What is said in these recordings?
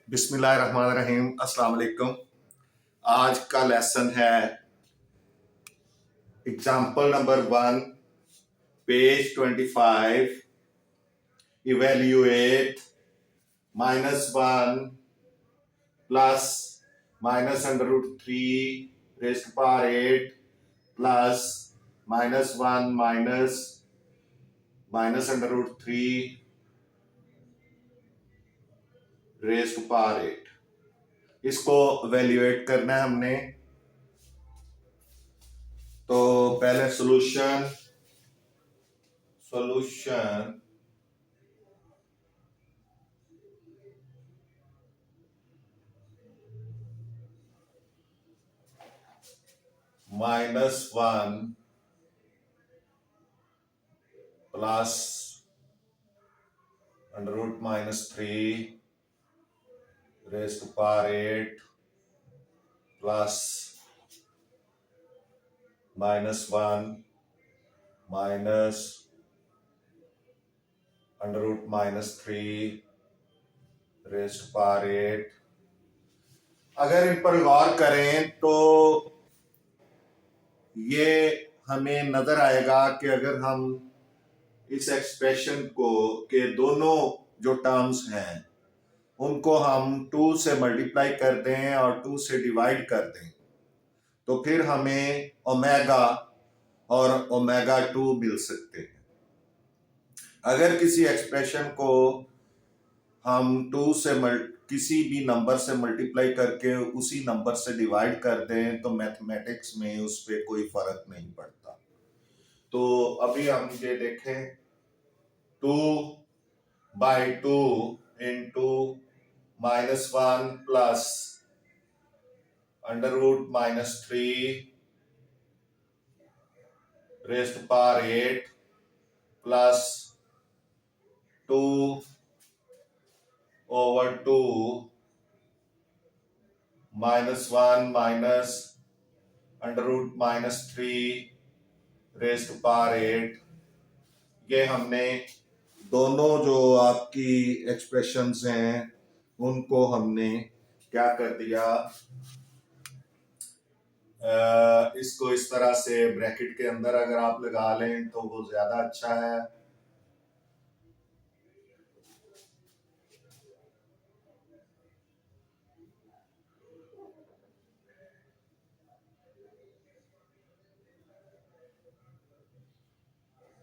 बिस्मिल्लाहिर्रहमानिर्रहीम। अस्सलाम वालेकुम। आज का लेसन है example number 1, page 25। Evaluate -1 plus -√3 raised to power 8 plus -1 minus -√3 raised to power 8। इसको इवेल्युएट करना है हमने। तो पहले solution -1 plus √-3 raised to power 8 plus -1 minus √-3 raised to power 8। अगर इन पर गौर करें तो ये हमें नजर आएगा कि अगर हम इस एक्सप्रेशन को के दोनों जो टर्म्स हैं उनको हम 2 से मल्टीप्लाई कर दें और 2 से डिवाइड कर दें तो फिर हमें ओमेगा और ओमेगा 2 मिल सकते हैं। अगर किसी एक्सप्रेशन को हम 2 से किसी भी नंबर से मल्टीप्लाई करके उसी नंबर से डिवाइड कर दें तो मैथमेटिक्स में उस पर कोई फर्क नहीं पड़ता। तो अभी हम ये देखें 2/2 into -1 plus √-3 raised to power 8 plus 2/2 -1 minus √-3 raised to power 8। ये हमने दोनों जो आपकी एक्सप्रेशंस हैं उनको हमने क्या कर दिया, इसको इस तरह से ब्रैकेट के अंदर अगर आप लगा लें तो वो ज्यादा अच्छा है।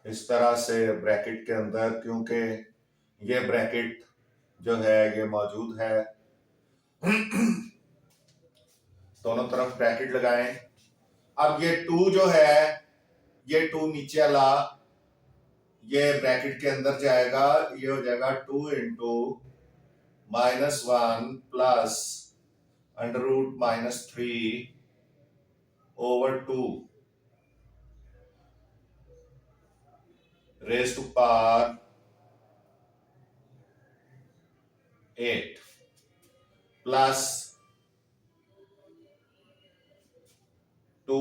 इस तरह से ब्रैकेट के अंदर, क्योंकि ये ब्रैकेट जो है ये मौजूद है, दोनों तरफ ब्रैकेट लगाएं। अब ये 2 जो है ये 2 नीचे वाला ये ब्रैकेट के अंदर जाएगा, ये हो जाएगा 2 into -1 plus √-3 over 2 raised to power 8 plus 2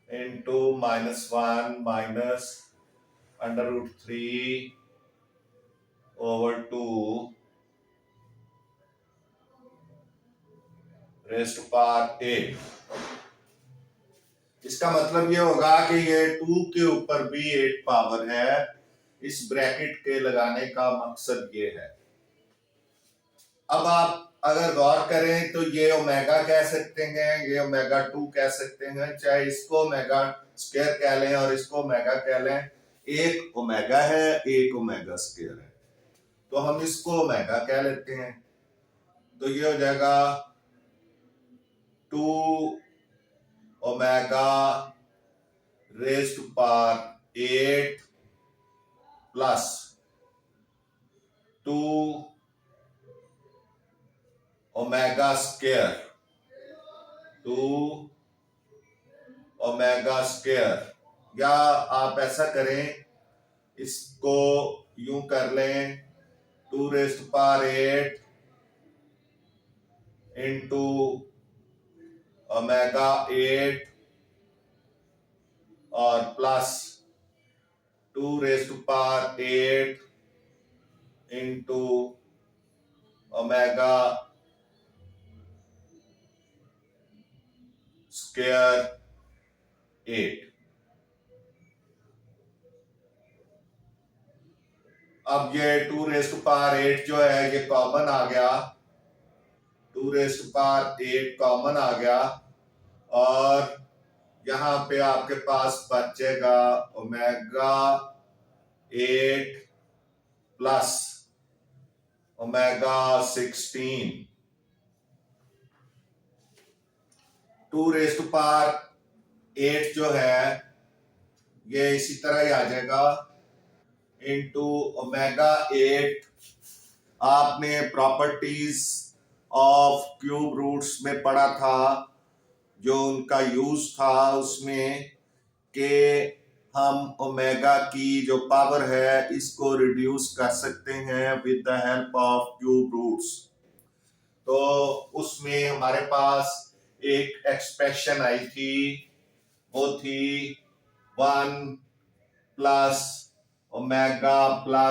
into -1 minus √3 over 2 raised to power 8। इसका मतलब ये होगा कि ये 2 के ऊपर भी 8 पावर है। इस ब्रैकेट के लगाने का मकसद ये है। अब आप अगर गौर करें तो ये ओमेगा कह सकते हैं, ये ओमेगा 2 कह सकते हैं, चाहे इसको ओमेगा स्क्वायर कह लें और इसको ओमेगा कह लें। एक ओमेगा है, एक ओमेगा स्क्वायर है, तो हम इसको ओमेगा कह लेते हैं। तो ये हो जाएगा 2 omega raised to power 8 plus 2 omega square, 2 omega square. या आप ऐसा करें, इसको यूं कर लें 2 raised to power 8 into omega 8 और plus 2 raised to power 8 into omega square 8। अब ये 2⁸ जो है ये कॉमन आ गया, 2⁸ कॉमन आ गया, और यहां पे आपके पास बचेगा ओमेगा 8 प्लस ओमेगा 16। 2⁸ जो है ये इसी तरह ही आ जाएगा इंटू ओमेगा 8। आपने प्रॉपर्टीज ऑफ क्यूब रूट्स में पढ़ा था, जो उनका यूज था उसमें कि हम ओमेगा की जो पावर है इसको रिड्यूस कर सकते हैं with the help of cube roots. तो उसमें हमारे पास एक एक्सप्रेशन आई थी, वो थी 1 plus omega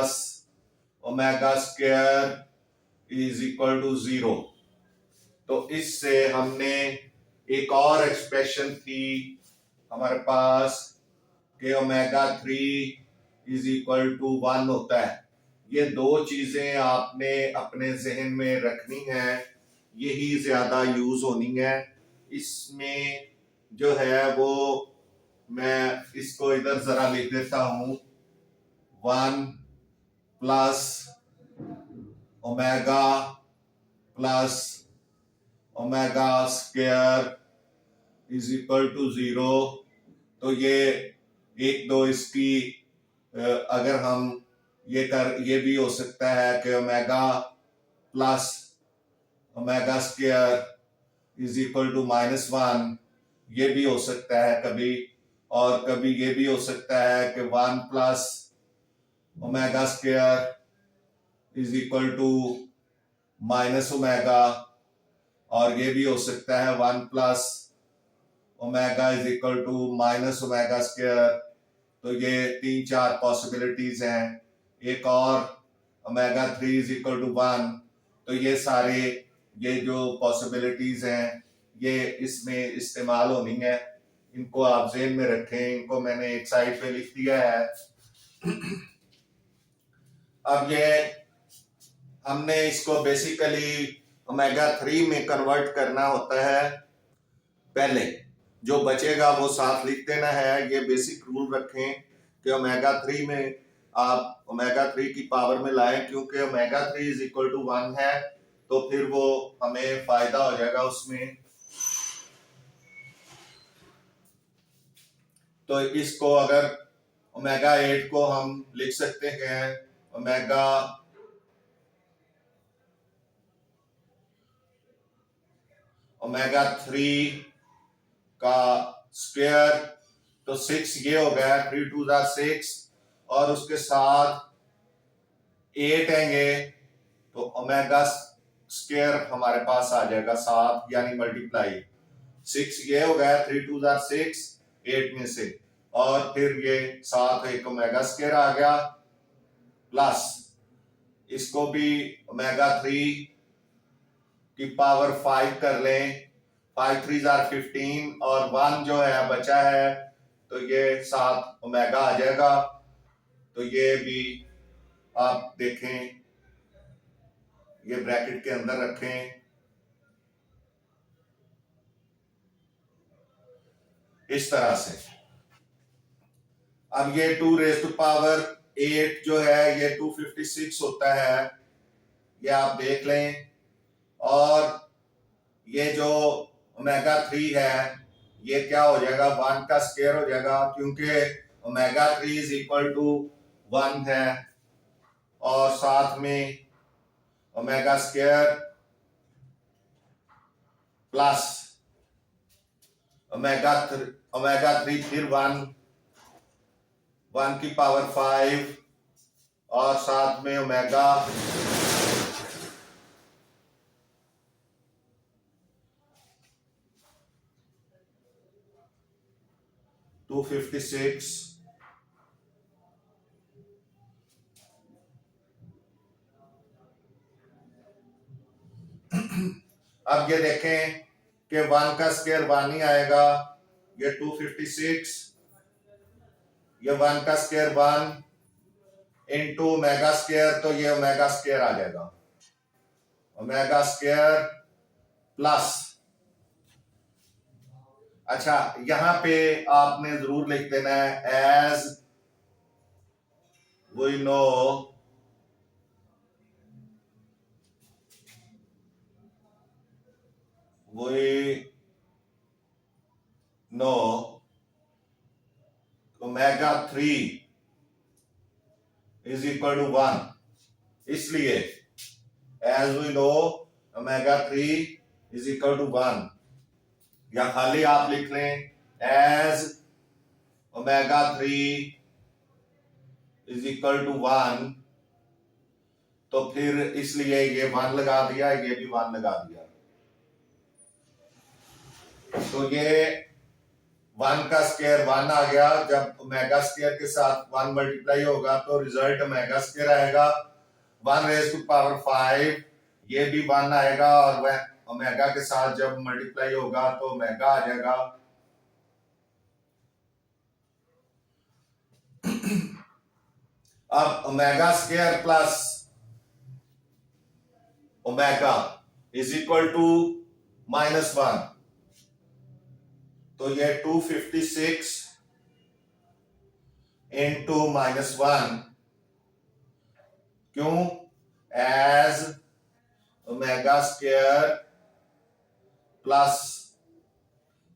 square is equal to 0। तो इससे हमने एक और एक्सप्रेशन थी हमारे पास कि ओमेगा 3 इज इक्वल टू 1 होता है। ये दो चीजें आपने अपने जहन में रखनी है, यही ज्यादा यूज होनी है। इसमें जो है वो मैं इसको इधर जरा लिख देता हूं, 1 plus omega plus omega square is equal to 0। तो ये एक दो इसकी अगर हम ये भी हो सकता है कि omega plus omega square is equal to -1, ये भी हो सकता है कभी। और कभी ये भी हो सकता है कि 1 plus omega square is equal to minus omega, और ये भी हो सकता है 1 plus omega is equal to minus omega square. तो ये 3-4 पॉसिबिलिटीज हैं। एक और ओमेगा 3 इज इक्वल टू 1। तो ये सारे ये जो पॉसिबिलिटीज हैं ये इसमें इस्तेमाल होनी है, इनको आप ज़हन में रखें। इनको मैंने एक साइड पे लिख दिया है। अब ये हमने इसको बेसिकली ओमेगा 3 में कन्वर्ट करना होता है। पहले जो बचेगा वो साथ लिख देना है। ये बेसिक रूल रखें कि ओमेगा 3 में आप ओमेगा 3 की पावर में लाएं, क्योंकि ओमेगा 3 इज इक्वल टू 1 है, तो फिर वो हमें फायदा हो जाएगा उसमें। तो इसको अगर ओमेगा 8 को हम लिख सकते हैं ओमेगा 3 का स्क्वायर, तो 6 ये हो गया, 3 2 6, और उसके साथ 8 आएंगे तो ओमेगा स्क्वायर हमारे पास आ जाएगा 7, यानी मल्टीप्लाई 6 ये हो गया, 3 2 6 8 में से, और फिर ये 7 एक ओमेगा स्क्वायर आ गया, प्लस इसको भी ओमेगा 3 की पावर 5 कर लें, 5 3 15, और 1 जो है बचा है, तो ये 7 ओमेगा आ जाएगा। तो ये भी आप देखें, ये ब्रैकेट के अंदर रखें इस तरह से। अब ये 2⁸ जो है ये 256 होता है, ये आप देख लें। और ये जो ओमेगा 3 है ये क्या हो जाएगा, 1 का स्क्वायर हो जाएगा, क्योंकि ओमेगा 3 इज इक्वल टू 1 है, और साथ में ओमेगा स्क्वायर प्लस ओमेगा 3 फिर 1 की पावर 5, और साथ में ओमेगा 256, अब ये देखें कि 1 का स्क्वायर 1 ही आएगा, ये 256, ये 1 का स्क्वायर 1 इंटू ओमेगा स्क्वायर, तो ये ओमेगा स्क्वायर आ जाएगा, ओमेगा स्क्वायर प्लस। अच्छा, यहां पे आपने जरूर लिख देना है as we know omega 3 is equal to 1, इसलिए as we know omega 3 is equal to 1, या खाली आप लिख लें as omega 3 is equal to 1, तो फिर इसलिए ये 1 लगा दिया, ये भी 1 लगा दिया, तो ये 1 का स्क्वायर 1 आ गया। जब ओमेगा स्क्वायर के साथ 1 मल्टीप्लाई होगा तो रिजल्ट ओमेगा स्क्वायर आएगा, 1 रेज टू पावर 5, ये भी 1 आएगा, और वह ओमेगा के साथ जब मल्टीप्लाई होगा तो ओमेगा आ जाएगा। अब omega square plus omega is equal to -1, तो ये 256 इंटू -1, क्यों? As omega square plus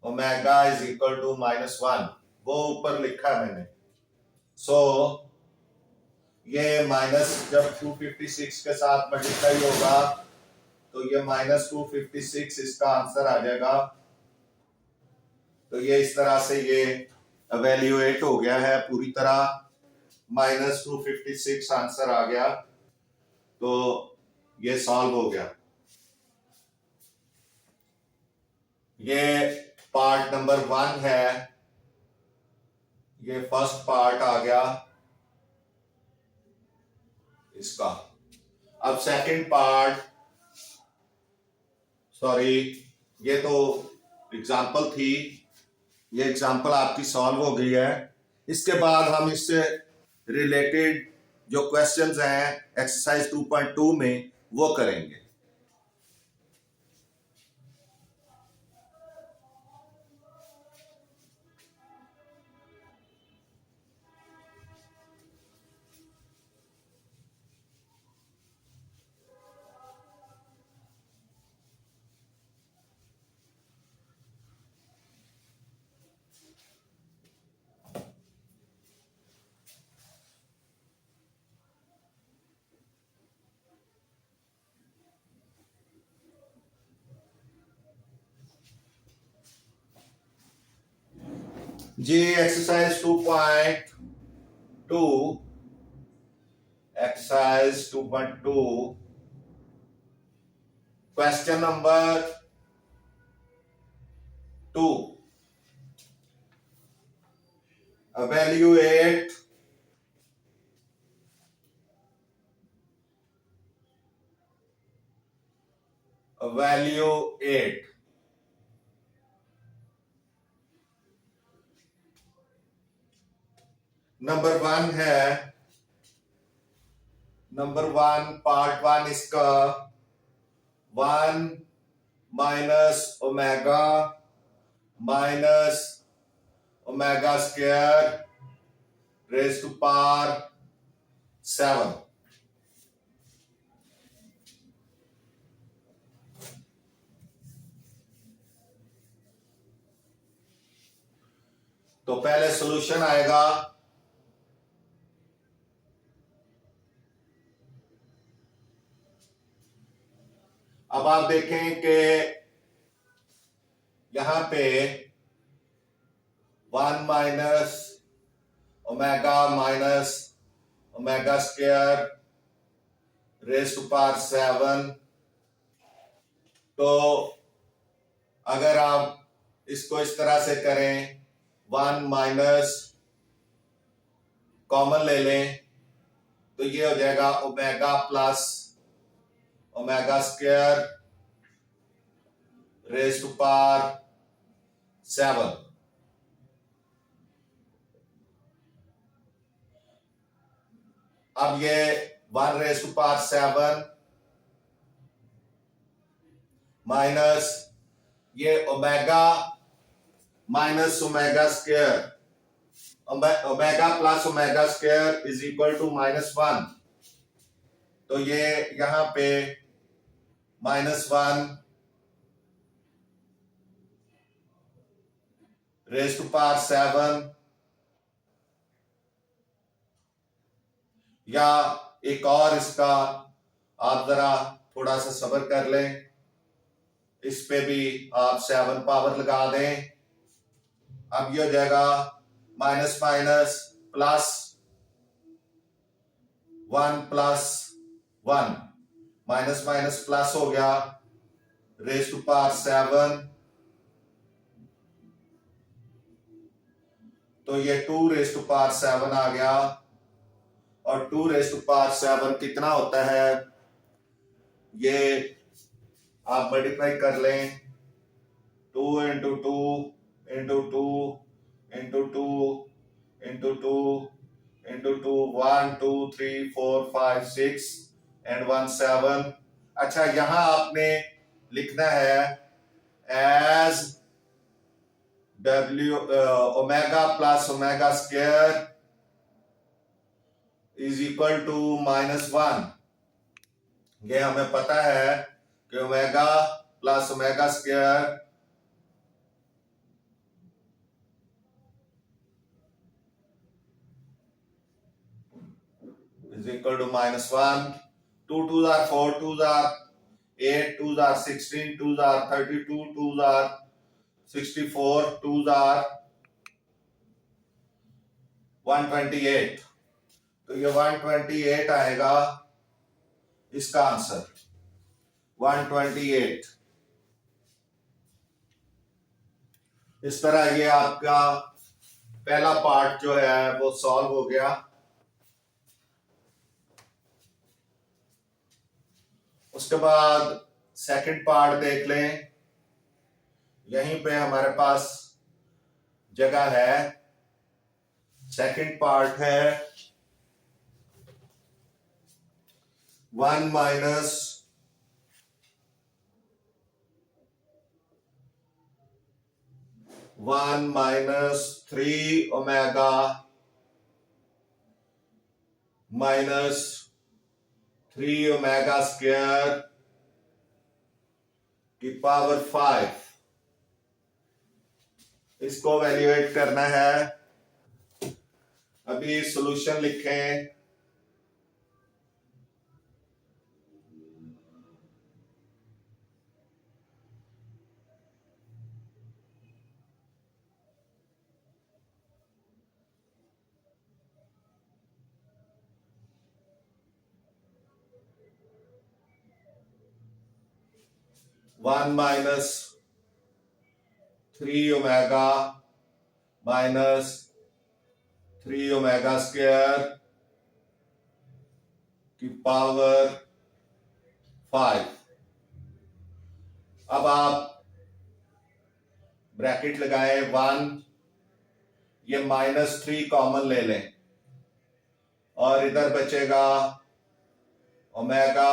omega is equal to -1, वो ऊपर लिखा है मैंने। सो ये माइनस जब 256 के साथ मल्टीप्लाई होगा तो ये -256 इसका आंसर आ जाएगा। तो ये इस तरह से ये एवेल्युएट हो गया है पूरी तरह, -256 आंसर आ गया, तो ये सॉल्व हो गया। ये पार्ट नंबर 1 है, ये फर्स्ट पार्ट आ गया इसका। अब सेकंड पार्ट, सॉरी ये तो एग्जाम्पल थी, ये एग्जाम्पल आपकी सॉल्व हो गई है। इसके बाद हम इससे रिलेटेड जो क्वेश्चंस हैं एक्सरसाइज 2.2 में वो करेंगे। जी exercise 2.2, exercise 2.2, question number 2, evaluate number 1 है, नंबर 1 पार्ट 1 इसका 1 minus omega square raise to power 7। तो पहले सॉल्यूशन आएगा, अब आप देखें कि यहां पे 1 minus omega square raise to power 7, तो अगर आप इसको इस तरह से करें, 1 माइनस कॉमन ले लें तो ये हो जाएगा omega plus omega square raised to power 7. अब ये 1 raised to power 7 माइनस ये omega minus omega square, omega plus omega square is equal to -1। तो ये यहां पे -1 रेज टू पावर 7, या एक और इसका आप जरा थोड़ा सा सब्र कर लें, इस पे भी आप 7 पावर लगा दें। अब ये हो जाएगा minus minus plus 1 plus 1, minus minus plus हो गया, रेज टू पावर 7, तो ये 2 रेज टू पावर 7 आ गया। और 2 रेज टू पावर 7 कितना होता है, ये आप मल्टीप्लाई कर लें, 2 into 2 into 2 into 2 into 2 into 2, 1 2 3 4 5 6 and 1 7। अच्छा, यहां आपने लिखना है as W omega plus omega square is equal to -1। ये हमें पता है कि omega plus omega square is equal to -1। 2 2s are 4, 2s are 8, 2s are 16, 2s are 32, 2s are 64, 2s are 128। तो ये 128 आएगा इसका आंसर, 128। इस तरह ये आपका पहला पार्ट जो है वो सॉल्व हो गया। उसके बाद सेकंड पार्ट देख लें, यहीं पे हमारे पास जगह है। सेकंड पार्ट है 1 minus -3 omega minus 3 omega square की पावर 5। इसको वैल्यूएट करना है। अभी सॉल्यूशन लिखें, one minus 3 omega minus 3 omega square की पावर 5। अब आप ब्रैकेट लगाए 1, ये -3 कॉमन ले लें और इधर बचेगा ओमेगा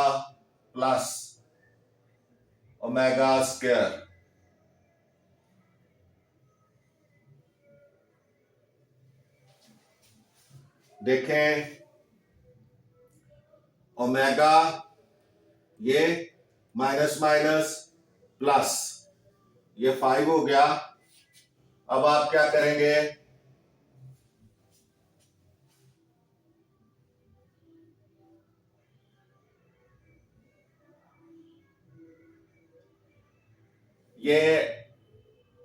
प्लस ओमेगा स्क्वायर। देखें, ओमेगा ये माइनस माइनस प्लस, ये 5 हो गया। अब आप क्या करेंगे, ये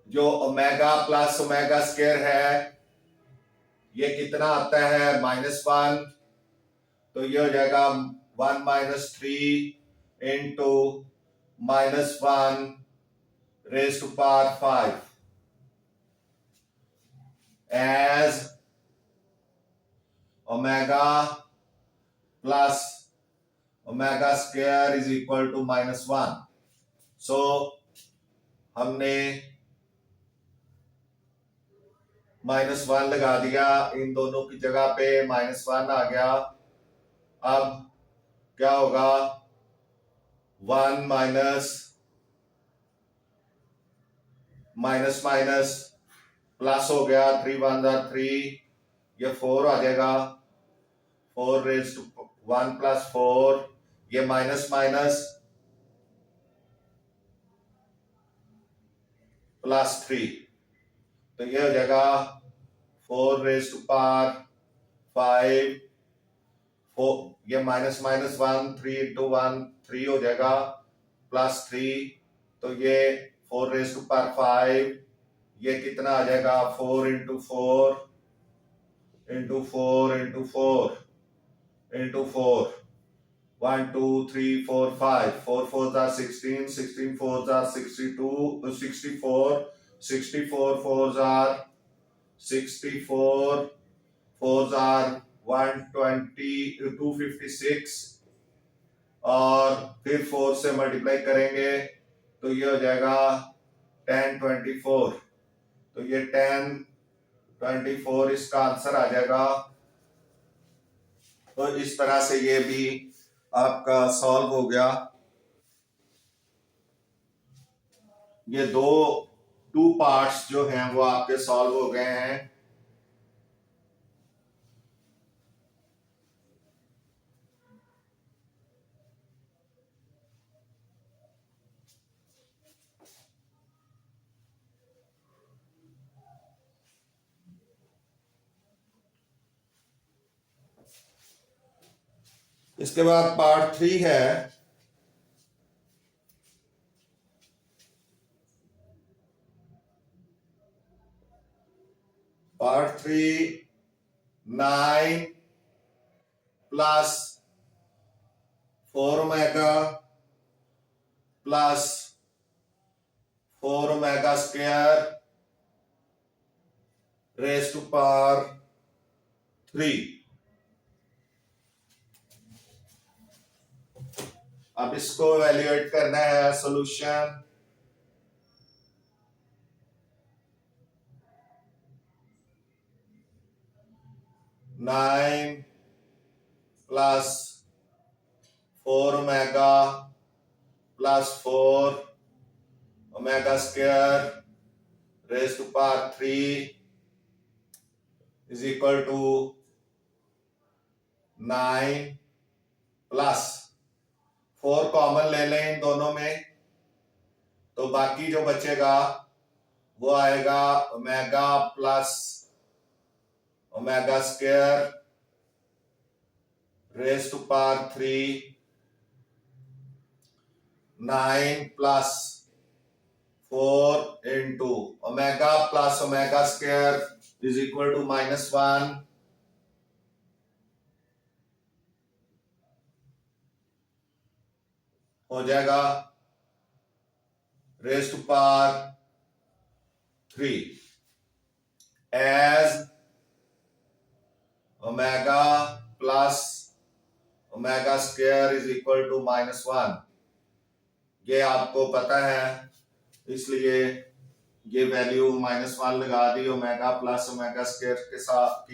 जो ओमेगा प्लस ओमेगा स्क्वायर है ये कितना आता है, -1। तो ये हो जाएगा 1 minus 3 into -1 raise to power 5 as omega plus omega square is equal to -1। So हमने -1 लगा दिया, इन दोनों की जगह पे -1 आ गया। अब क्या होगा, 1 माइनस माइनस माइनस प्लस हो गया, 3 1 3, ये 4 आ जाएगा, 4 रेज टू 1 प्लस 4, ये माइनस माइनस प्लस 3, तो ये हो जाएगा 4 रेज टू पावर 5, 4, ये माइनस माइनस 1, 3 इंटू 1 3 हो जाएगा, प्लस 3, तो ये 4 रेज टू पावर 5, ये कितना आ जाएगा, 4 into 4 into 4 into 4 into 4, 1 2 3 4 5, 4 4 are 16, 16 4 are 62, 64, 64 4 are 64, 4 are 120, 256, और फिर 4 से मल्टीप्लाई करेंगे तो ये हो जाएगा 1024, तो ये 1024 इसका आंसर आ जाएगा। तो इस तरह से ये भी आपका सॉल्व हो गया। ये टू पार्ट्स जो हैं वो आपके सॉल्व हो गए हैं। इसके बाद पार्ट 3 है। Part 3, 9 plus 4 omega plus 4 omega square raise to power 3। अब इसको एवेल्युएट करना है solution. Nine plus 4 omega plus 4 omega square raise to power 3 is equal to 9 plus 4 common ले लें इन दोनों में, तो बाकी जो बचेगा वो आएगा omega plus omega square raise to power 3, 9 plus 4 into omega plus omega square is equal to -1, हो जाएगा raise to power 3 as omega plus omega square is equal to -1। ये आपको पता है, इसलिए ये वैल्यू -1 लगा दी ओमेगा प्लस ओमेगा स्क्वायर के साथ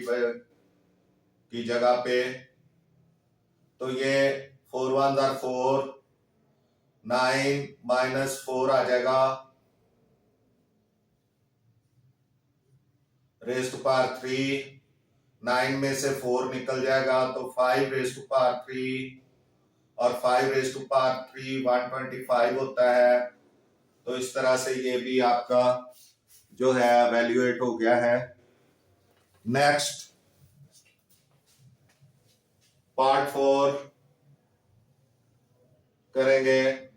की जगह पे। तो ये 4 1 are 4, 9 माइनस 4 आ जाएगा रेज टू पावर 3, 9 में से 4 निकल जाएगा तो 5 रेज टू पावर 3, और 5 रेज टू पावर 3 125 होता है। तो इस तरह से ये भी आपका जो है वैल्यूएट हो गया है। नेक्स्ट पार्ट 4 करेंगे।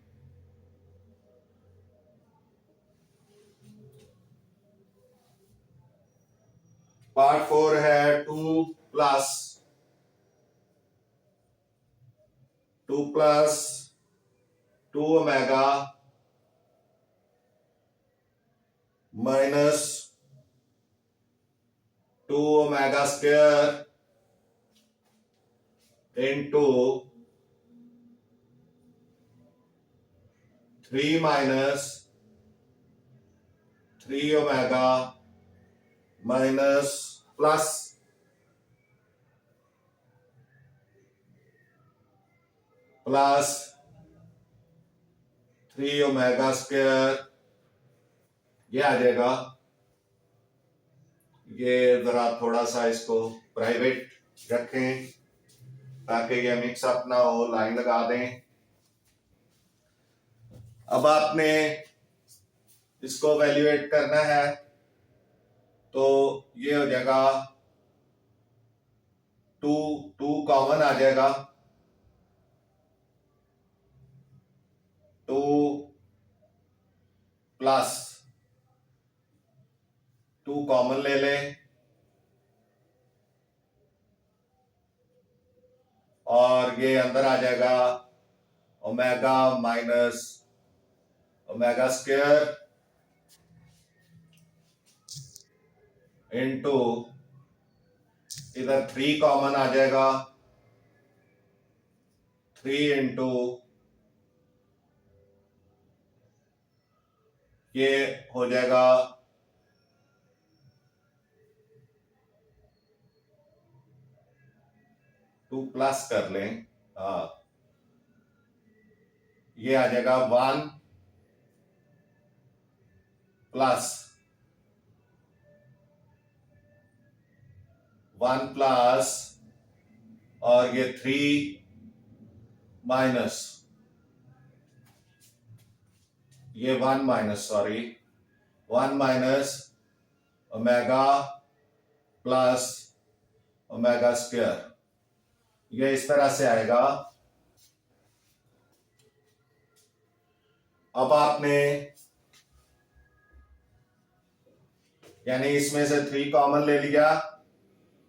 पार्ट 4 है 2 plus 2 omega minus 2 omega square into 3 minus 3 omega minus plus plus 3 omega square, ये आ जाएगा। ये जरा थोड़ा सा इसको प्राइवेट रखें ताकि ये मिक्सअप ना हो, लाइन लगा दें। अब आपने इसको वैल्यूएट करना है तो ये हो जाएगा 2 कॉमन आ जाएगा, 2 प्लस 2 कॉमन ले लें और ये अंदर आ जाएगा omega minus omega square into, इधर 3 कॉमन आ जाएगा, 3 इंटू ये हो जाएगा 2 प्लस कर लें, हाँ ये आ जाएगा 1 प्लस 1 प्लस और ये 3 माइनस, ये 1 minus, sorry 1 minus omega plus omega square, ये इस तरह से आएगा। अब आपने यानी इसमें से 3 कॉमन ले लिया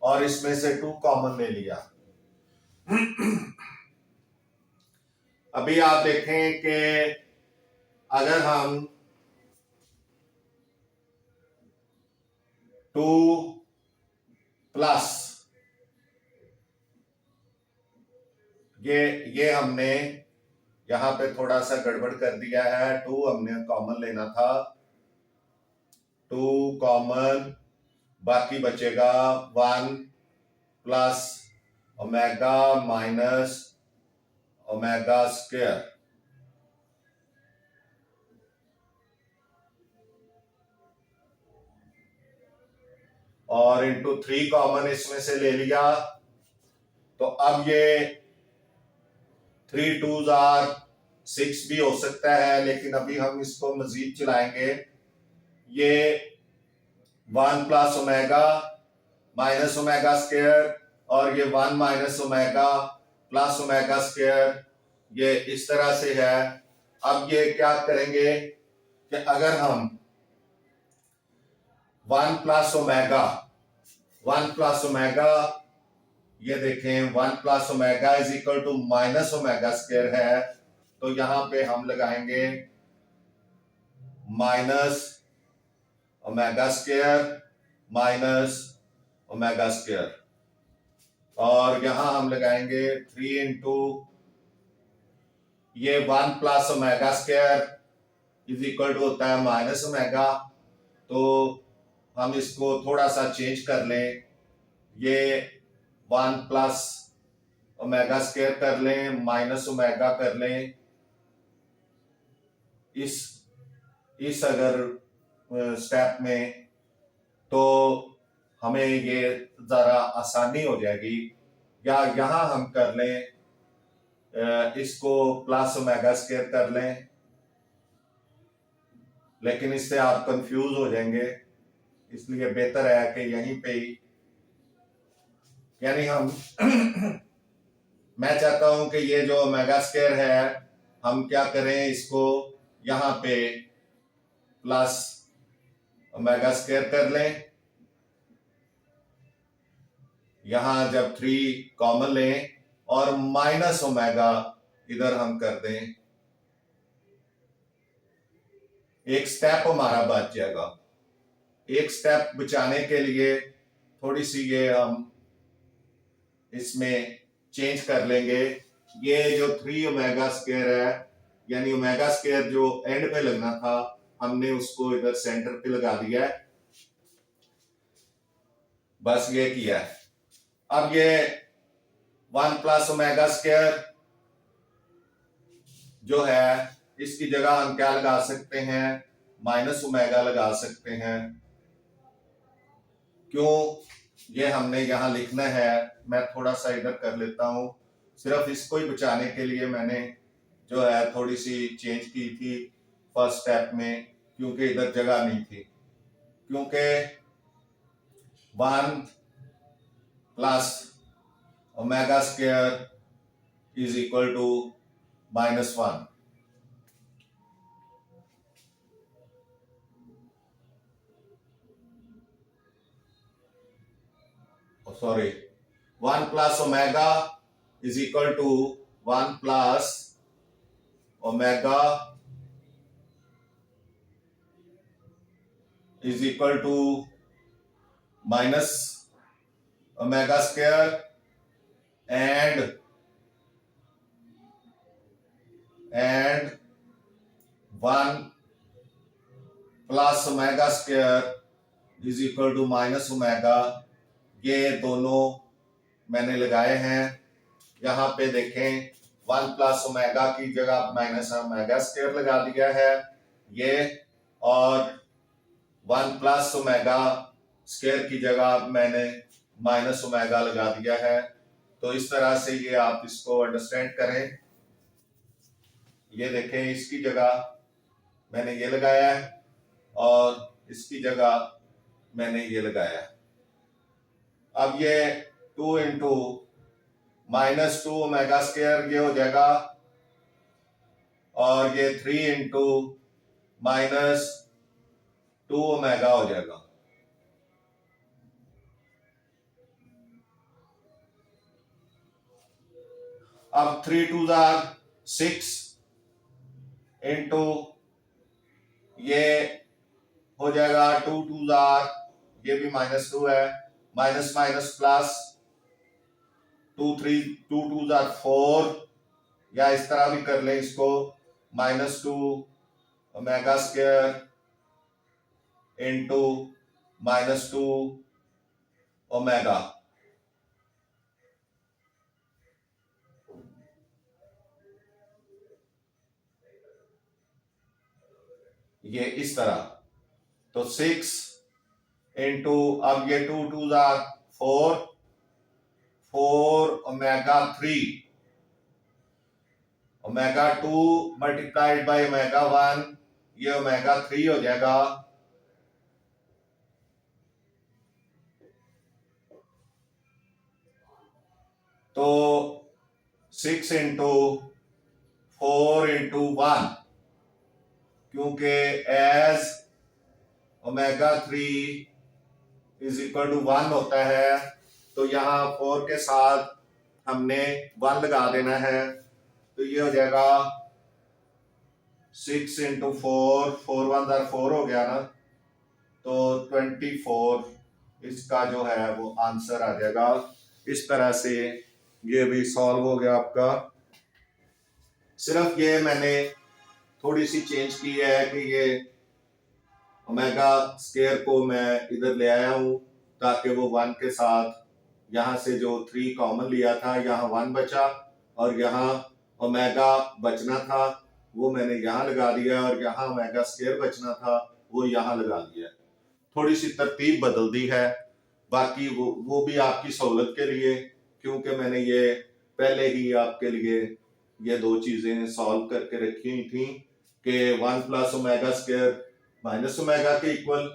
और इसमें से 2 कॉमन ले लिया। अभी आप देखें कि अगर हम 2 प्लस ये हमने यहां पे थोड़ा सा गड़बड़ कर दिया है, 2 हमने कॉमन लेना था, 2 कॉमन, बाकी बचेगा 1 plus omega minus omega square, और इंटू 3 कॉमन इसमें से ले लिया। तो अब ये 3 2s are 6 भी हो सकता है, लेकिन अभी हम इसको मजीद चलाएंगे। ये 1 plus omega minus omega square और ये 1 minus omega plus omega square, ये इस तरह से है। अब ये क्या करेंगे कि अगर हम 1 प्लस ओमेगा, 1 प्लस ओमेगा, ये देखें 1 plus omega is equal to minus omega square है, तो यहां पे हम लगाएंगे minus omega square minus omega square, और यहां हम लगाएंगे 3 इंटू ये 1 plus omega square is equal to होता है माइनस ओमेगा, तो हम इसको थोड़ा सा चेंज कर लें, ये 1 प्लस ओमेगा स्क्वायर कर लें, माइनस ओमेगा कर लें। इस अगर स्टेप में तो हमें ये जरा आसानी हो जाएगी, या यहां हम कर लें इसको प्लस ओमेगा स्क्वायर कर लें, लेकिन इससे आप कंफ्यूज हो जाएंगे, इसलिए बेहतर है कि यहीं पे ही, यानी हम मैं चाहता हूं कि ये जो ओमेगा स्क्वायर है हम क्या करें, इसको यहां पे प्लस ओमेगा स्क्वायर कर लें, यहां जब 3 कॉमन लें और माइनस ओमेगा इधर हम कर दें, एक स्टेप हमारा बच जाएगा। एक स्टेप बचाने के लिए थोड़ी सी ये हम इसमें चेंज कर लेंगे। ये जो 3 ओमेगा स्क्वायर है, यानी ओमेगा स्क्वायर जो एंड पे लगना था हमने उसको इधर सेंटर पे लगा दिया है, बस ये किया है। अब ये 1 प्लस ओमेगा स्क्वायर जो है इसकी जगह हम क्या लगा सकते हैं, माइनस ओमेगा लगा सकते हैं। क्यों ये हमने यहां लिखना है, मैं थोड़ा सा इधर कर लेता हूं, सिर्फ इसको ही बचाने के लिए मैंने जो है थोड़ी सी चेंज की थी फर्स्ट स्टेप में, क्योंकि इधर जगह नहीं थी। क्योंकि 1 plus omega square is equal to -1। Sorry, 1 plus omega is equal to 1 plus omega is equal to minus omega square and 1 plus omega square is equal to minus omega. ये दोनों मैंने लगाए हैं। यहाँ पे देखें 1 प्लस ओमेगा की जगह माइनस ओमेगा स्क्वायर लगा दिया है ये, और 1 प्लस ओमेगा स्क्वायर की जगह मैंने माइनस ओमेगा लगा दिया है। तो इस तरह से ये आप इसको अंडरस्टैंड करें। ये देखें इसकी जगह मैंने ये लगाया है और इसकी जगह मैंने ये लगाया है। अब ये 2 इंटू -2 ओमेगा स्क्वायर ये हो जाएगा, और ये 3 इंटू -2 ओमेगा हो जाएगा। अब 3 2 6 इंटू ये हो जाएगा 2 2 ये भी -2 है, माइनस माइनस प्लस 2 3 2 2 4, या इस तरह भी कर ले इसको, -2 ओमेगा स्क्वायर इंटू -2 ओमेगा। ये इस तरह, तो 6 इंटू, अब ये 2 2 4 4 omega 3, omega 2 multiplied by omega 1, ये ओमेगा 3 हो जाएगा। तो 6 इंटू 4 इंटू 1, क्योंकि as omega 3 is equal to 1 होता है, तो यहाँ 4 के साथ हमने 1 लगा देना है। तो ये हो जाएगा 6 इंटू 4, 4 1 4 हो गया ना, तो 24 इसका जो है वो आंसर आ जाएगा। इस तरह से ये भी सॉल्व हो गया आपका। सिर्फ ये मैंने थोड़ी सी चेंज की है कि ये ओमेगा स्क्वायर को मैं इधर ले आया हूं, ताकि वो 1 के साथ यहाँ से जो 3 कॉमन लिया था, यहाँ 1 बचा, और यहाँ ओमेगा बचना था वो मैंने यहाँ लगा दिया, और यहाँ ओमेगा स्क्वायर बचना था वो यहाँ लगा दिया। थोड़ी सी तरतीब बदल दी है, बाकी वो भी आपकी सहूलत के लिए, क्योंकि मैंने ये पहले ही आपके लिए ये दो चीजें सॉल्व करके रखी हुई थी कि 1 plus omega square minus omega के इक्वल,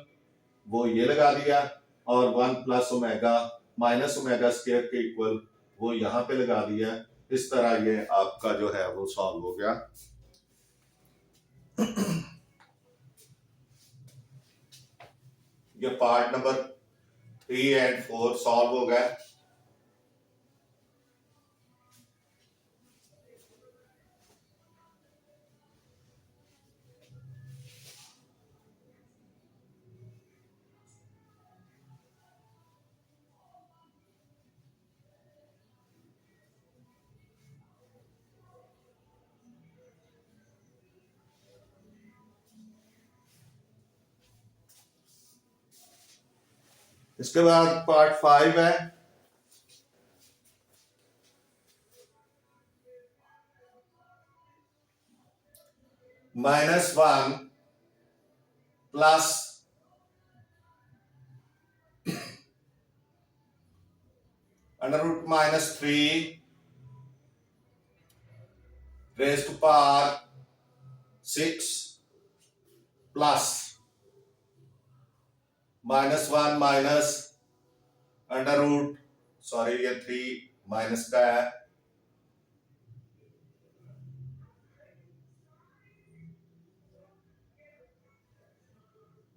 वो ये लगा दिया, और 1 plus omega minus omega square के इक्वल वो यहाँ पे लगा दिया। इस तरह ये आपका जो है वो सॉल्व हो गया। ये पार्ट नंबर 3 और 4 सॉल्व हो गया। इसके बाद पार्ट 5 है -1 plus √-3 raised to power 6 plus -1 minus ये 3 माइनस का है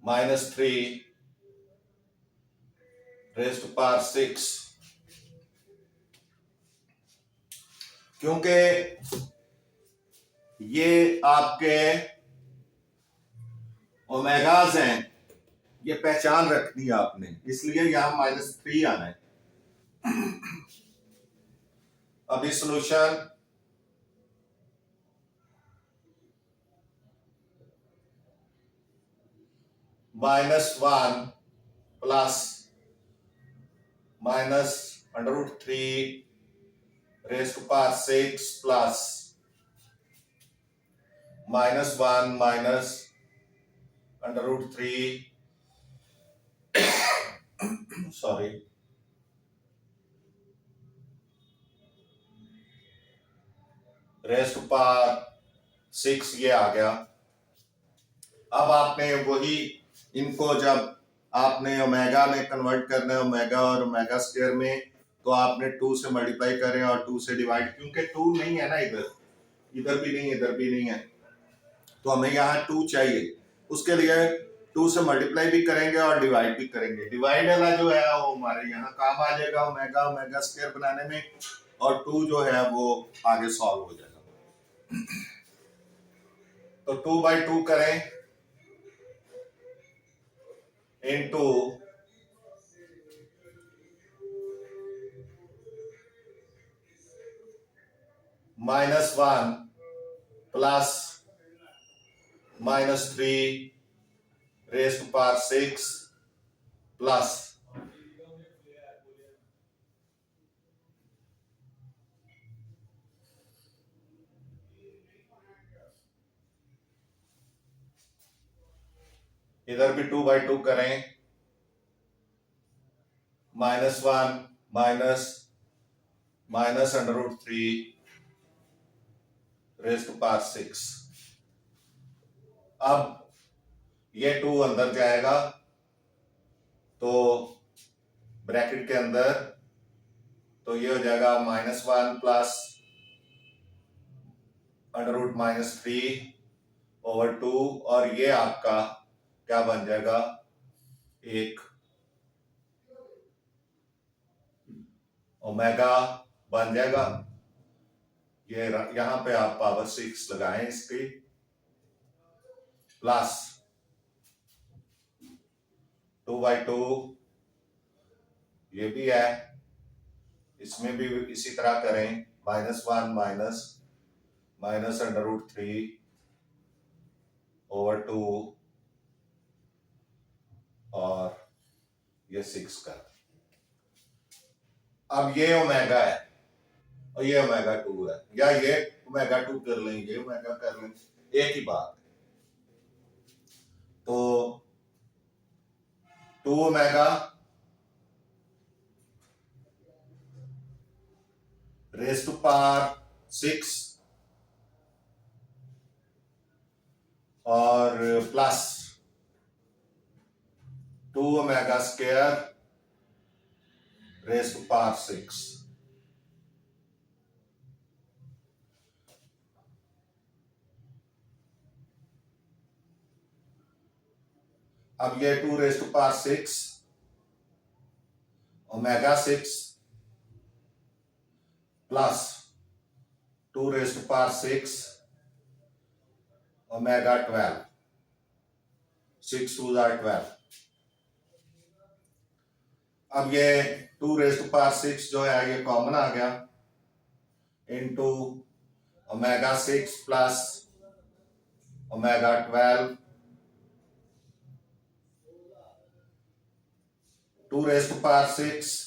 -3 रेज़ टू पावर 6, क्योंकि ये आपके ओमेगाज हैं, ये पहचान रखनी है आपने, इसलिए यहां -3 आना है। अभी solution -1 plus -√3 raise to power 6 plus -1 minus √3 sorry raise to power 6 ये आ गया। अब आपने वही इनको जब आपने ओमेगा में कन्वर्ट करना है, ओमेगा और ओमेगा स्क्वायर में, तो आपने 2 से मल्टीप्लाई करें और 2 से डिवाइड, क्योंकि 2 नहीं है ना, इधर भी नहीं, इधर भी नहीं है, तो हमें यहाँ 2 चाहिए। उसके लिए 2 से मल्टीप्लाई भी करेंगे और डिवाइड भी करेंगे। डिवाइड वाला जो है वो हमारे यहाँ काम आ जाएगा ओमेगा ओमेगा स्क्वायर बनाने में, और 2 जो है वो आगे सॉल्व हो जाएगा। तो 2/2 करें into -1 plus -3 raise to power 6 plus इधर भी 2/2 करें, -1 माइनस √3 रेज़ टू पावर 6। अब ये 2 अंदर जाएगा तो ब्रैकेट के अंदर, तो ये हो जाएगा -1 प्लस √-3/2, और ये आपका क्या बन जाएगा, एक ओमेगा बन जाएगा। ये यहां पे आप पावर 6 लगाएं इसकी, प्लस 2/2 ये भी है, इसमें भी इसी तरह करें, -1 माइनस √3/2 और ये 6 का। अब ये ओमेगा है और ये ओमेगा 2 है, या ये ओमेगा 2 कर लेंगे, ओमेगा कर लेंगे, एक ही बात। तो 2 ओमेगा रेज़ टू पावर 6 और plus 2 omega square raise to power 6। अब ये 2 raise to power 6 omega 6 plus 2 raise to power 6 omega 12, 6 2 12। अब ये 2 रेज़ टू पावर 6 जो है ये कॉमन आ गया, into omega 6 plus omega 12 2⁶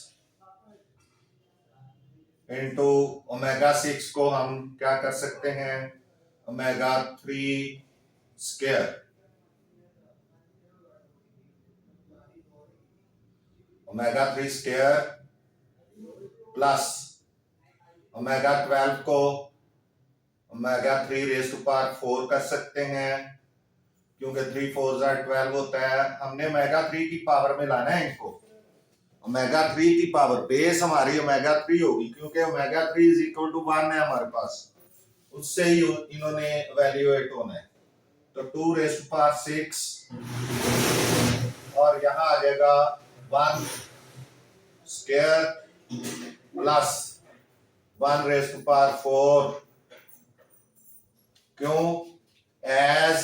into omega 6 को हम क्या कर सकते हैं, omega 3 square, omega 3 square plus omega 12 को ओमेगा 3⁴ कर सकते हैं, क्योंकि 3 4 12 होता है। हमने ओमेगा 3 की पावर में लाना है इनको, ओमेगा 3 की पावर बेस हमारी ओमेगा 3 होगी, क्योंकि ओमेगा 3 इज इक्वल टू 1 है हमारे पास, उससे ही इन्होंने वैल्यूएट होना है। तो 2⁶ और यहां आ जाएगा 1 स्क्वायर प्लस 1⁴, क्यों, as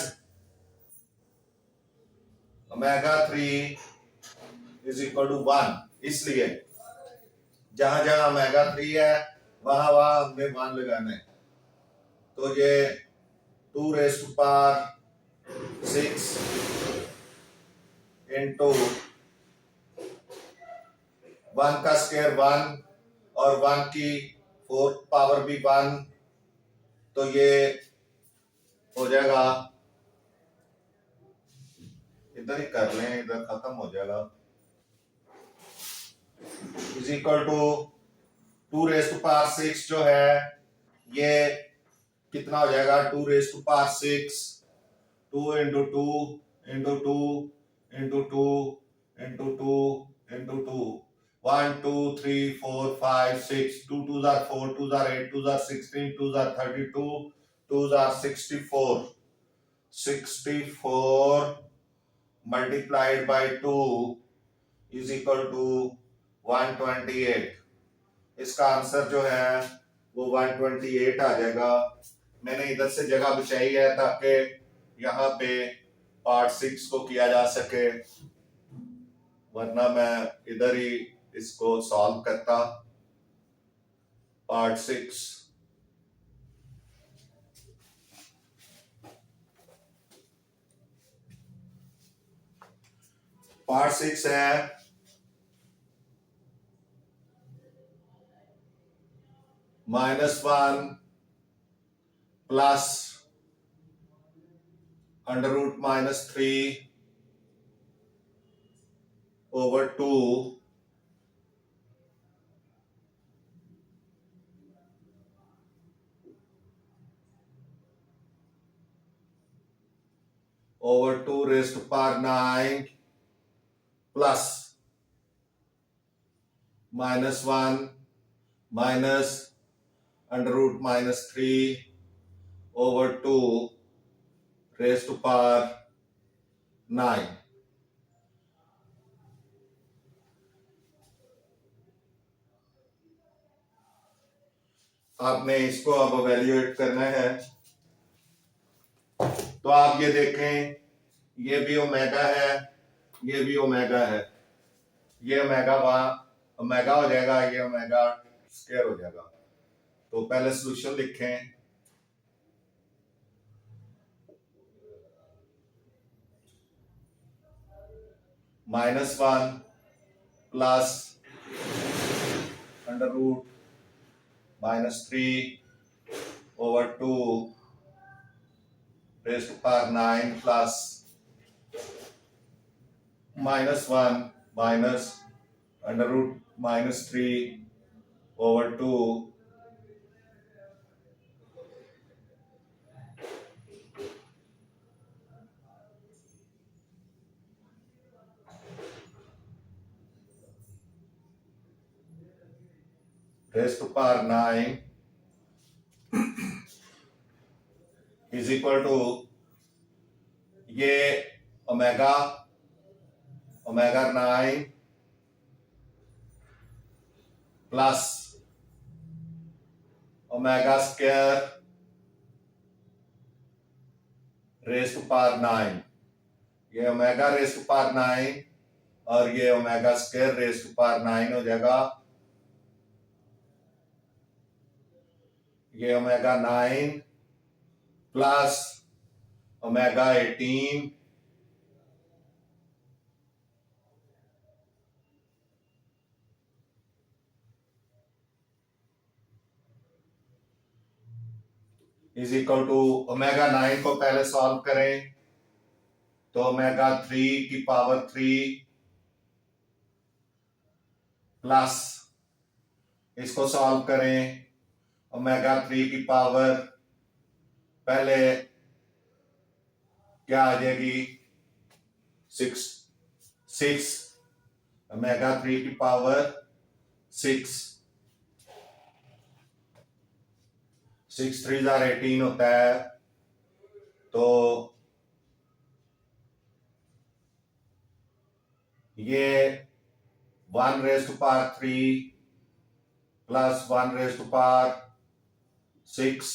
omega 3 is equal to 1, इसलिए जहां जहां ओमेगा 3 है वहां वहां हमने 1 लगाना है। तो ये 2⁶ इंटू 1 का स्क्वायर 1 और 1 की 4th पावर भी 1, तो ये हो जाएगा, इधर ही कर लें, इधर खत्म हो जाएगा, इज इक्वल टू 2⁶ जो है ये कितना हो जाएगा, 2⁶, 2 into 2 into 2 into 2 into 2 into 2, 1 2 3 4 5 6, 2 2 are 4, 2 are 8, 2 are 16, 2 are 32, 2 are 64, 64 multiplied by 2 is equal to 128। इसका आंसर जो है वो 128 आ जाएगा। मैंने इधर से जगह बचाई है ताकि यहाँ पे पार्ट 6 को किया जा सके, वरना मैं इधर ही इसको सॉल्व करता। पार्ट 6 है -1 plus √-3 over 2 over 2⁹ plus -1 minus √-3 over 2⁹ आपने इसको अब इवैल्यूएट करना है। तो आप ये देखें, ये भी ओमेगा है, ये भी ओमेगा है, ये ओमेगा वहां ओमेगा हो जाएगा, ये ओमेगा स्क्वायर हो जाएगा। तो पहले सॉल्यूशन लिखें, -1 plus √-3 over 2⁹ plus -1 minus √-3 over 2 9 is equal to ये ओमेगा 9 प्लस ओमेगा स्क्वायर ⁹ 9, ये ओमेगा ⁹ 9 और ये ओमेगा स्क्वायर ⁹ 9 हो जाएगा। ये omega 9 plus omega 18 is equal to omega 9 को पहले सॉल्व करें तो ओमेगा 3 की पावर 3 प्लस इसको सॉल्व करें ओमेगा 3 की पावर पहले क्या आ जाएगी 6 ओमेगा 3 की पावर 6 3 जार 18 होता है तो ये 1 raise to power 3 plus 1 raise to power 6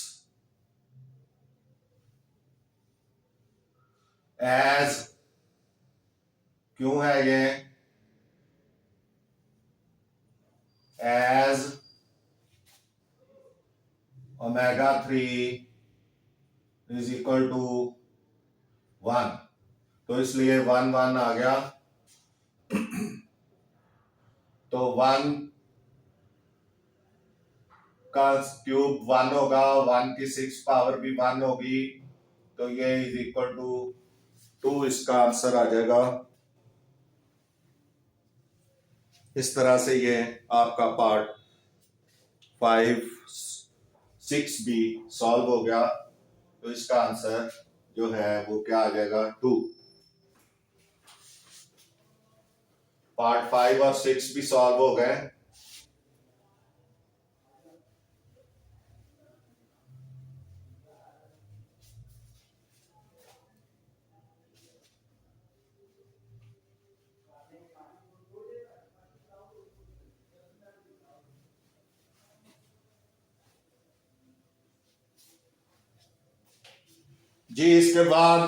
as क्यों है ये as omega 3 is equal to 1 तो इसलिए 1 1 आ गया तो 1 का क्यूब 1 होगा 1 की 6 पावर भी 1 होगी तो ये इज इक्वल टू 2 इसका आंसर आ जाएगा। इस तरह से ये आपका पार्ट 5 6 भी सॉल्व हो गया तो इसका आंसर जो है वो क्या आ जाएगा 2। पार्ट 5 और 6 भी सॉल्व हो गए। जी इसके बाद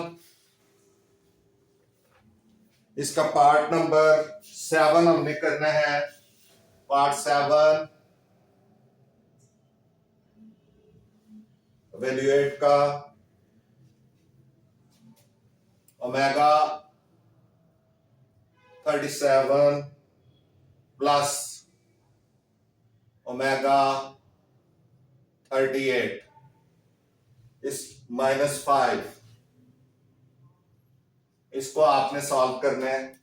इसका पार्ट नंबर 7 हमने करना है। पार्ट 7 वैल्यूएट का ओमेगा 37 प्लस ओमेगा 38 इस -5 इसको आपने सॉल्व करना है।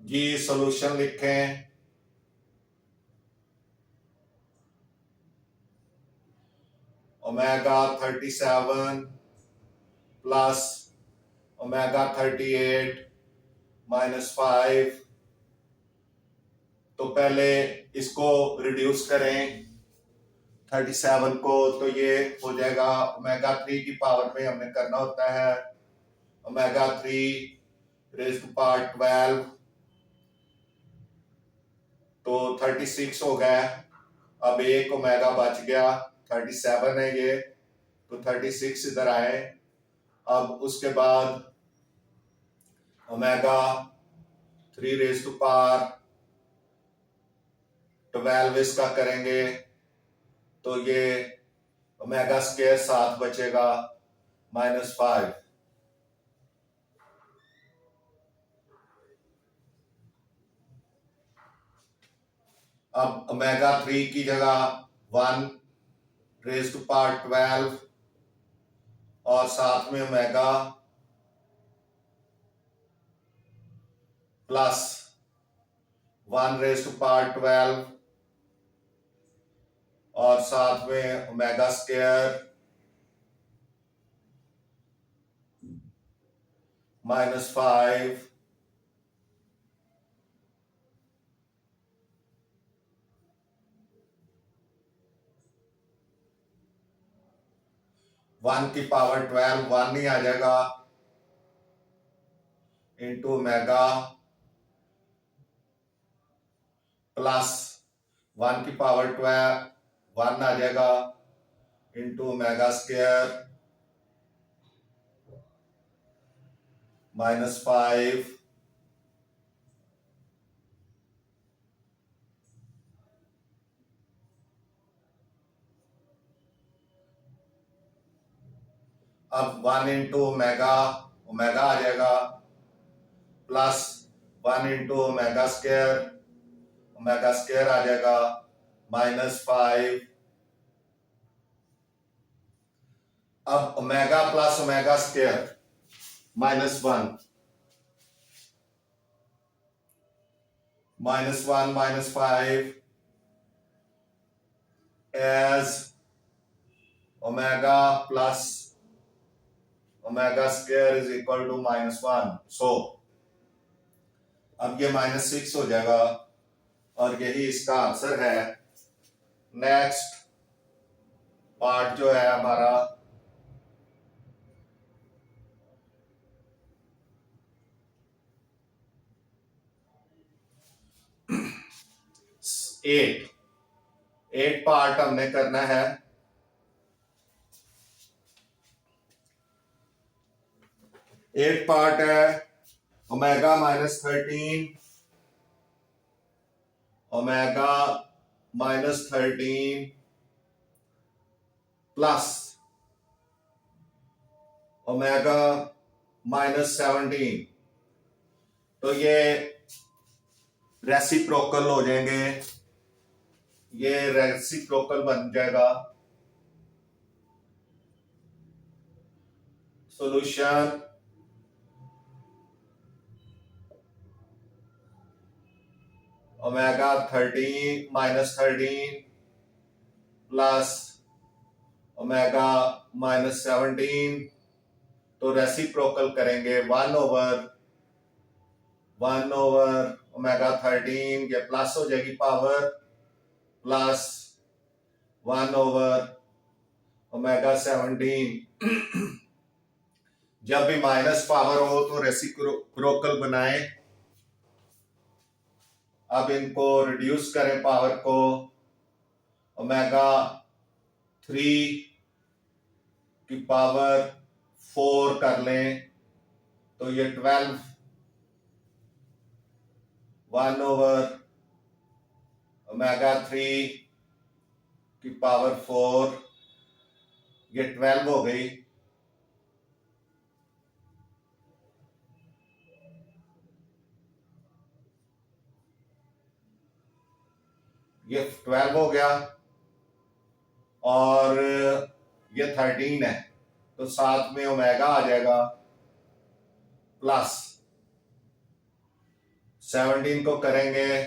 जी सॉल्यूशन लिखें ओमेगा 37 प्लस ओमेगा 38 -5 तो पहले इसको रिड्यूस करें 37 को तो ये हो जाएगा ओमेगा 3 की पावर में हमने करना होता है ओमेगा 3 रेज़ टू पावर 12 तो 36 हो गया। अब एक ओमेगा बच गया 37 है ये तो 36 इधर आए। अब उसके बाद ओमेगा 3 रेज़ टू पावर 12 इसका करेंगे तो ये ओमेगा स्क्वायर 7 बचेगा -5। अब ओमेगा 3 की जगह 1 रेज़ टू पावर 12 और साथ में omega plus 1 raise to power 12 और साथ में ओमेगा स्क्वायर -5 1 की पावर 12 1 ही आ जाएगा इंटू ओमेगा प्लस 1 की पावर 12 1 आ जाएगा इंटू ओमेगा स्क्वायर -5 अब 1 इंटू ओमेगा आ जाएगा plus 1 into omega square omega square आ जाएगा -5। अब omega plus omega square -1 -1 -5 as omega plus omega square is equal to -1। सो अब ये -6 हो जाएगा और यही इसका आंसर है। नेक्स्ट पार्ट जो है हमारा एट पार्ट हमने करना है। एट पार्ट है ओमेगा -13 ओमेगा -13 प्लस ओमेगा -17। तो ये रेसिप्रोकल हो जाएंगे, ये रेसिप्रोकल बन जाएगा। Solution omega -13 plus omega -17। तो रेसिप्रोकल करेंगे 1/1/ओमेगा 13, ये प्लस हो जाएगी पावर, प्लस 1/ओमेगा 17। जब भी माइनस पावर हो तो रेसिप्रोकल बनाए। अब इनको रिड्यूस करें पावर को, ओमेगा 3 की पावर 4 कर लें तो ये 12 1/ओमेगा 3 की पावर 4, ये 12 हो गई। ये 12 हो गया और ये 13 है, तो साथ में ओमेगा आ जाएगा, प्लस 17 को करेंगे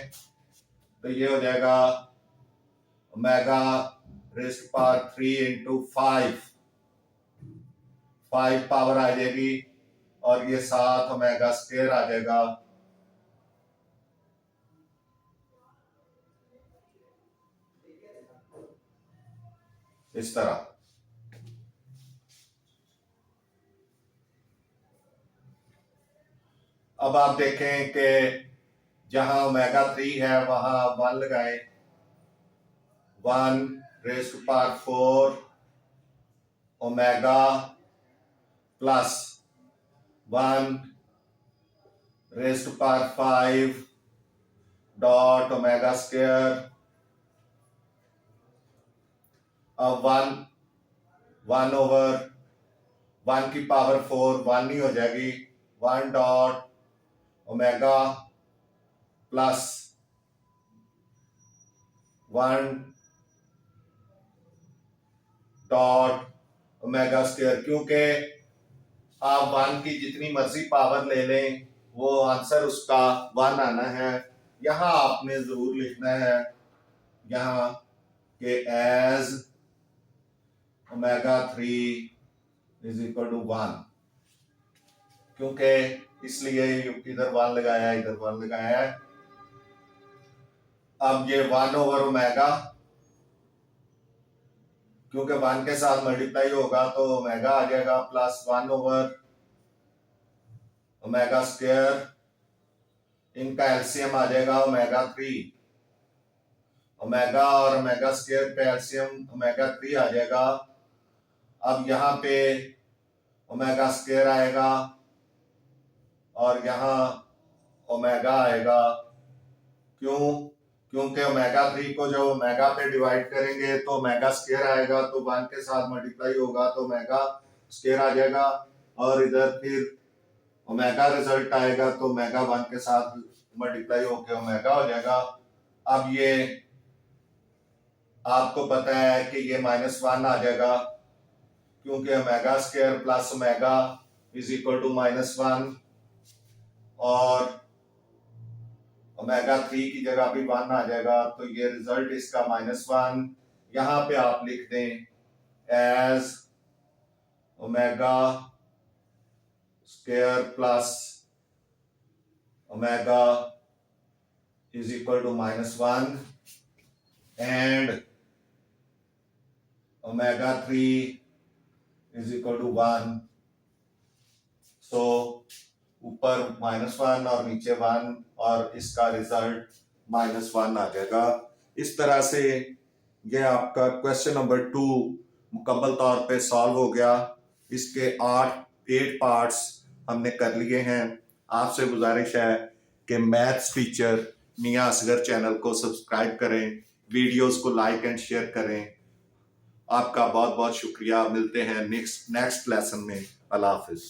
तो ये हो जाएगा omega raised power 3 into 5 power आ जाएगी और ये 7 ओमेगा स्क्वायर आ जाएगा। इस तरह अब आप देखें कि जहां ओमेगा 3 है वहां 1 लगाएं, 1 raised power 4 omega plus 1 raised power 5 dot omega square. अब 1/1 की पावर 4 1 ही हो जाएगी, 1 dot omega plus 1 dot omega square. क्योंकि आप 1 की जितनी मर्जी पावर ले लें वो आंसर उसका 1 आना है। यहां आपने जरूर लिखना है यहां के as omega 3 is equal to 1, क्योंकि इसलिए इधर 1 लगाया इधर 1 लगाया है। अब ये 1/ओमेगा, क्योंकि 1 के साथ मल्टीप्लाई होगा तो ओमेगा आ जाएगा, प्लस 1/ओमेगा स्क्वायर, इनका एलसीएम आ जाएगा ओमेगा 3। ओमेगा और ओमेगा स्क्वायर पे एलसीएम ओमेगा 3 आ जाएगा। अब यहाँ पे ओमेगा स्क्वायर आएगा और यहाँ ओमेगा आएगा। क्यों? क्योंकि ओमेगा 3 को जब ओमेगा पे डिवाइड करेंगे तो ओमेगा स्क्वायर आएगा, तो 1 के साथ मल्टीप्लाई होगा तो ओमेगा स्क्वायर आ जाएगा, और इधर फिर ओमेगा रिजल्ट आएगा तो ओमेगा 1 के साथ मल्टीप्लाई होकर ओमेगा हो जाएगा। अब ये आपको पता है कि ये -1 आ जाएगा, क्योंकि omega square plus omega is equal to -1, और ओमेगा 3 की जगह भी 1 आ जाएगा, तो ये रिजल्ट इसका -1 यहां पे आप लिख दें as omega square plus omega is equal to -1 and omega 3 is equal to 1। So ऊपर -1 और नीचे 1, और इसका रिजल्ट -1 आ जाएगा। इस तरह से ये आपका क्वेश्चन नंबर 2 मुकम्मल तौर पे सॉल्व हो गया। इसके 8 पार्ट्स हमने कर लिए हैं। आपसे गुजारिश है कि मैथ्स टीचर मियां असगर चैनल को सब्सक्राइब करें, वीडियोस को लाइक एंड शेयर करें। आपका बहुत बहुत शुक्रिया। मिलते हैं नेक्स्ट लेसन में। अल्लाह हाफिज।